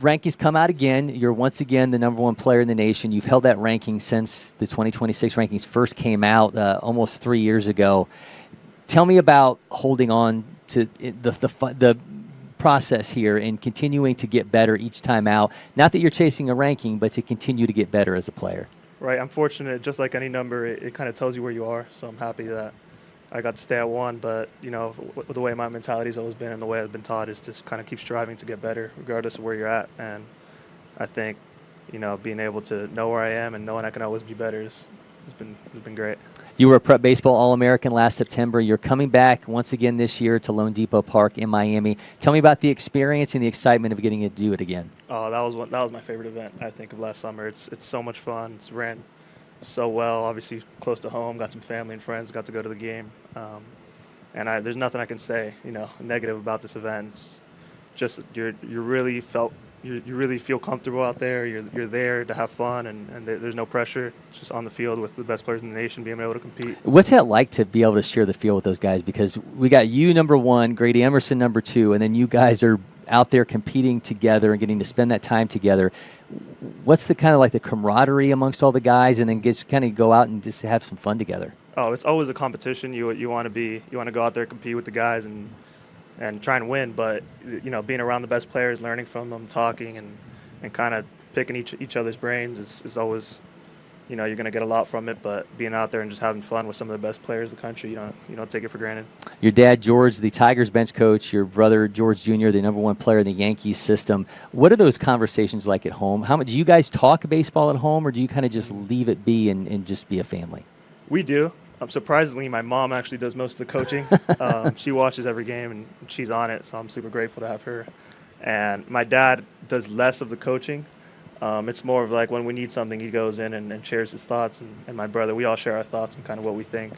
rankings come out again. You're once again the number one player in the nation. You've held that ranking since the 2026 rankings first came out almost 3 years ago. Tell me about holding on to the process here and continuing to get better each time out. Not that you're chasing a ranking, but to continue to get better as a player. Right. I'm fortunate. Just like any number, it kind of tells you where you are. So I'm happy that I got to stay at 1, but, the way my mentality's always been and the way I've been taught is to kind of keep striving to get better regardless of where you're at. And I think, being able to know where I am and knowing I can always be better has been great. You were a Prep Baseball All-American last September. You're coming back once again this year to Lone Depot Park in Miami. Tell me about the experience and the excitement of getting to do it again. Oh, that was my favorite event, I think, of last summer. It's so much fun. It's ran so well, obviously close to home, got some family and friends, got to go to the game. And there's nothing I can say, negative about this event. It's just you really feel comfortable out there. You're there to have fun, and there's no pressure. It's just on the field with the best players in the nation, being able to compete. What's that like to be able to share the field with those guys? Because we got you number 1, Grady Emerson number 2, and then you guys are out there competing together and getting to spend that time together. What's the kind of like the camaraderie amongst all the guys, and then just kind of go out and just have some fun together? Oh, it's always a competition. You want to go out there, compete with the guys, and try and win. But being around the best players, learning from them, talking, and kind of picking each other's brains is always, you're going to get a lot from it. But being out there and just having fun with some of the best players in the country, you don't take it for granted. Your dad, George, the Tigers bench coach. Your brother, George Jr., the number 1 player in the Yankees system. What are those conversations like at home? How much do you guys talk baseball at home, or do you kind of just leave it be and just be a family? We do. Surprisingly, my mom actually does most of the coaching. She watches every game, and she's on it, so I'm super grateful to have her. And my dad does less of the coaching. It's more of like when we need something, he goes in and shares his thoughts. And my brother, we all share our thoughts and kind of what we think.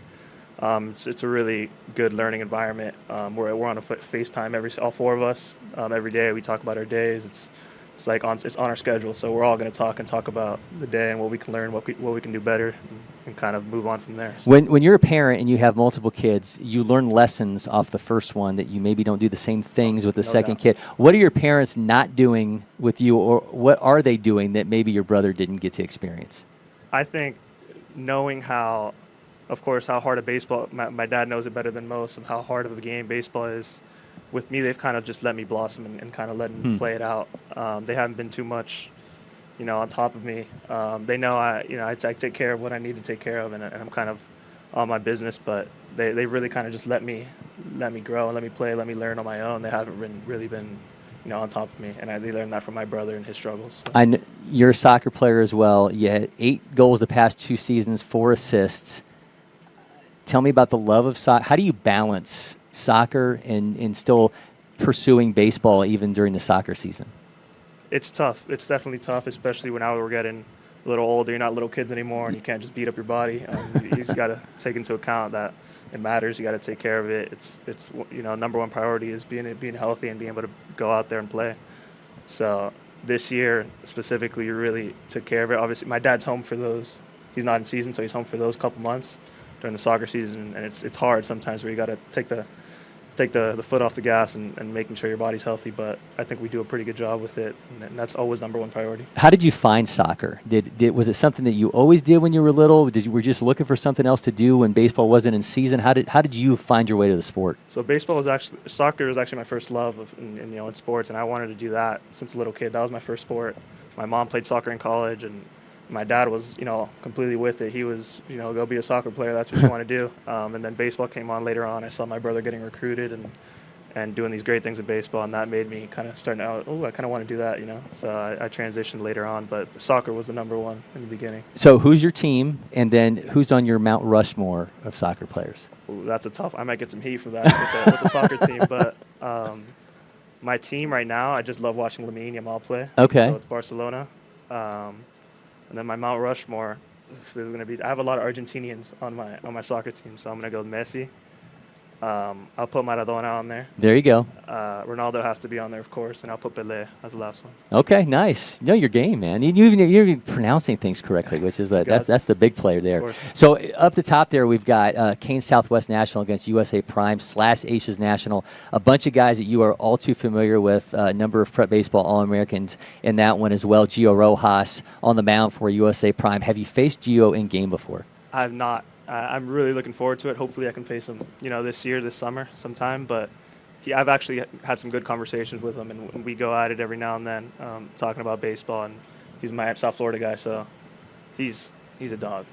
It's a really good learning environment. We're on a FaceTime, all 4 of us, every day. We talk about our days. It's like it's on our schedule, so we're all going to talk about the day and what we can learn, what we can do better, and kind of move on from there. So. When you're a parent and you have multiple kids, you learn lessons off the first one that you maybe don't do the same things with the second kid. What are your parents not doing with you, or what are they doing that maybe your brother didn't get to experience? I think knowing how hard a baseball, my dad knows it better than most, of how hard of a game baseball is. With me, they've kind of just let me blossom and kind of let me play it out. They haven't been too much, on top of me. They know I take care of what I need to take care of, and I'm kind of on my business. But they really kind of just let me grow and let me play, let me learn on my own. They haven't really been, on top of me, and they learned that from my brother and his struggles. So. You're a soccer player as well. You had 8 goals the past 2 seasons, 4 assists. Tell me about the love of soccer. How do you balance soccer and still pursuing baseball even during the soccer season? It's tough. It's definitely tough, especially when now we're getting a little older. You're not little kids anymore, and you can't just beat up your body. You just got to take into account that it matters. You got to take care of it. It's number 1 priority is being healthy and being able to go out there and play. So this year specifically, you really took care of it. Obviously, my dad's home for those. He's not in season, so he's home for those couple months during the soccer season, and it's hard sometimes where you got to take the foot off the gas and making sure your body's healthy. But I think we do a pretty good job with it, and that's always number 1 priority. How did you find soccer? Was it something that you always did when you were little? Were you just looking for something else to do when baseball wasn't in season? How did you find your way to the sport? So soccer was actually my first love in sports, and I wanted to do that since a little kid. That was my first sport. My mom played soccer in college, and my dad was, completely with it. He was, go be a soccer player. That's what you want to do. And then baseball came on later on. I saw my brother getting recruited and doing these great things in baseball, and that made me kind of starting out, I kind of want to do that, So I transitioned later on, but soccer was the number 1 in the beginning. So who's your team, and then who's on your Mount Rushmore of soccer players? Ooh, that's a tough. I might get some heat for that with the soccer team, but my team right now, I just love watching Lamine Yamal play. Okay. So it's Barcelona. And then my Mount Rushmore, I have a lot of Argentinians on my soccer team, so I'm going to go with Messi. I'll put Maradona on there. There you go. Ronaldo has to be on there, of course, and I'll put Pelé as the last one. Okay, nice. No, your game, man. You're even pronouncing things correctly, which is that's the big player there. So up the top there, we've got Kane Southwest National against USA Prime / Aces National. A bunch of guys that you are all too familiar with. A number of prep baseball All-Americans in that one as well. Gio Rojas on the mound for USA Prime. Have you faced Gio in game before? I have not. I'm really looking forward to it. Hopefully I can face him, this summer sometime. But I've actually had some good conversations with him, and we go at it every now and then, talking about baseball. And he's my South Florida guy, so he's a dog.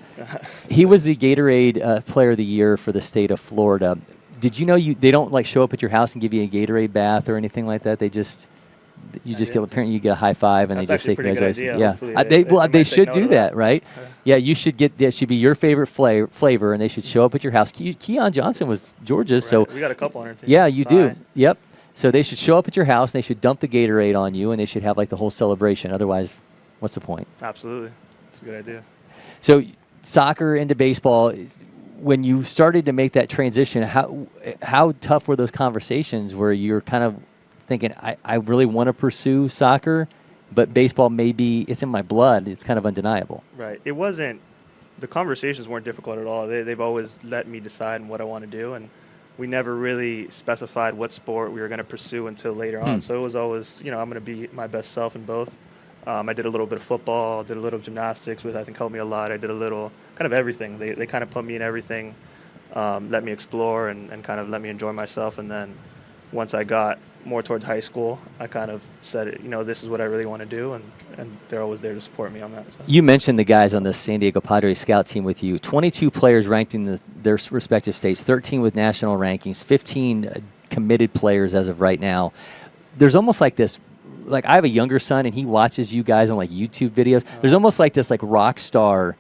He was the Gatorade Player of the Year for the state of Florida. Did you know they don't like show up at your house and give you a Gatorade bath or anything like that? They just apparently you get a high five and That's they just say congratulations. Yeah, they should do that, right? Yeah, you should that should be your favorite flavor, and they should show up at your house. Keon Johnson was Georgia's, so we got a couple on our team. Yeah, you do. Yep. So they should show up at your house, and they should dump the Gatorade on you, and they should have like the whole celebration. Otherwise, what's the point? Absolutely, it's a good idea. So soccer into baseball. When you started to make that transition, how tough were those conversations where you're kind of thinking, I really want to pursue soccer, but baseball maybe it's in my blood. It's kind of undeniable. Right. It wasn't. The conversations weren't difficult at all. They've always let me decide what I want to do, and we never really specified what sport we were going to pursue until later on. So it was always, I'm going to be my best self in both. I did a little bit of football, did a little gymnastics, which I think helped me a lot. I did a little kind of everything. They kind of put me in everything, let me explore and kind of let me enjoy myself. And then once I got more towards high school, I kind of said, this is what I really want to do, and they're always there to support me on that. So. You mentioned the guys on the San Diego Padres scout team with you. 22 players ranked in their respective states, 13 with national rankings, 15 committed players as of right now. There's almost like this, like I have a younger son, and he watches you guys on like YouTube videos. There's almost like this like rock star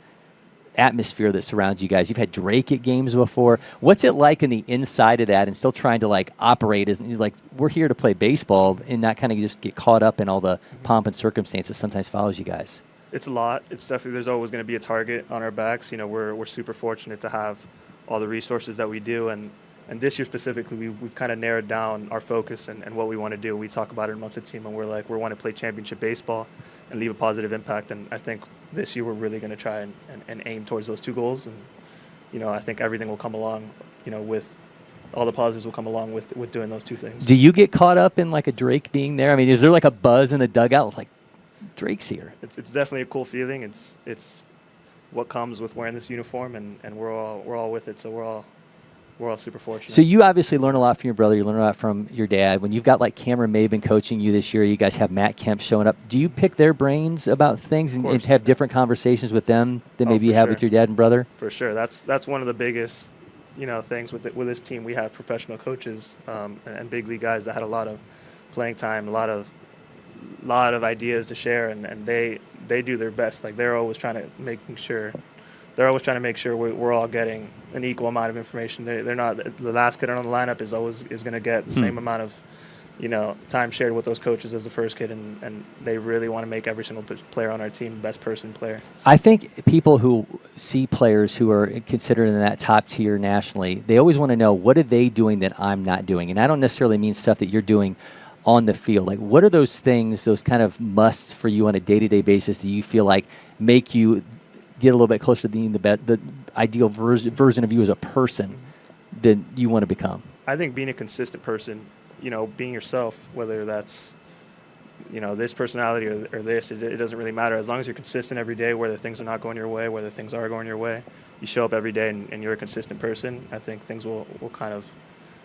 atmosphere that surrounds you guys. You've had Drake at games before. What's it like in the inside of that and still trying to like operate as like we're here to play baseball and not kind of just get caught up in all the pomp and circumstances sometimes follows you guys? It's a lot. It's definitely, there's always going to be a target on our backs. We're super fortunate to have all the resources that we do, and this year specifically we've kind of narrowed down our focus and what we want to do. We talk about it amongst the team, and we're like, we want to play championship baseball and leave a positive impact, and I think this year we're really going to try and aim towards those two goals. And I think everything will come along, with all the positives will come along with doing those two things. Do you get caught up in like a Drake being there? I mean, is there like a buzz in the dugout with like Drake's here? It's definitely a cool feeling. It's what comes with wearing this uniform, and we're all with it, so we're all super fortunate. So you obviously learn a lot from your brother. You learn a lot from your dad. When you've got like Cameron Maben coaching you this year, you guys have Matt Kemp showing up. Do you pick their brains about things and have different conversations with them than maybe you have with your dad and brother? For sure. That's one of the biggest things with this team. We have professional coaches and big league guys that had a lot of playing time, a lot of ideas to share, and they do their best. Like they're always trying to make sure we're all getting an equal amount of information. They're not the last kid on the lineup is going to get the same amount of time shared with those coaches as the first kid, and they really want to make every single player on our team the best person player. I think people who see players who are considered in that top tier nationally, they always want to know, what are they doing that I'm not doing? And I don't necessarily mean stuff that you're doing on the field. Like, what are those things, those kind of musts for you on a day-to-day basis that you feel like make you get a little bit closer to being the ideal version of you as a person that you want to become? I think being a consistent person, being yourself, whether that's, this personality or this, it doesn't really matter. As long as you're consistent every day, whether things are not going your way, whether things are going your way, you show up every day and you're a consistent person, I think things will kind of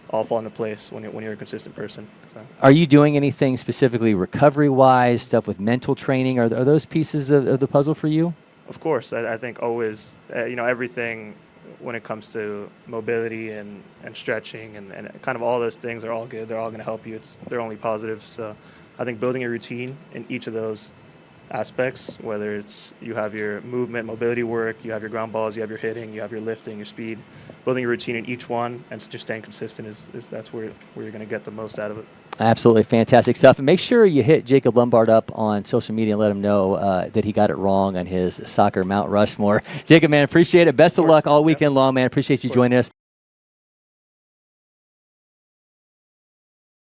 all fall into place when you're a consistent person. So. Are you doing anything specifically recovery-wise, stuff with mental training? Are those pieces of the puzzle for you? Of course. I think always, everything when it comes to mobility and stretching and kind of all those things are all good. They're all going to help you. They're only positive. So I think building a routine in each of those aspects, whether it's you have your movement, mobility work, you have your ground balls, you have your hitting, you have your lifting, your speed, building a routine in each one and just staying consistent is that's where you're going to get the most out of it. Absolutely fantastic stuff. And make sure you hit Jacob Lombard up on social media and let him know that he got it wrong on his soccer Mount Rushmore. Jacob, man, appreciate it. Best of luck all weekend long, man. Appreciate you joining us.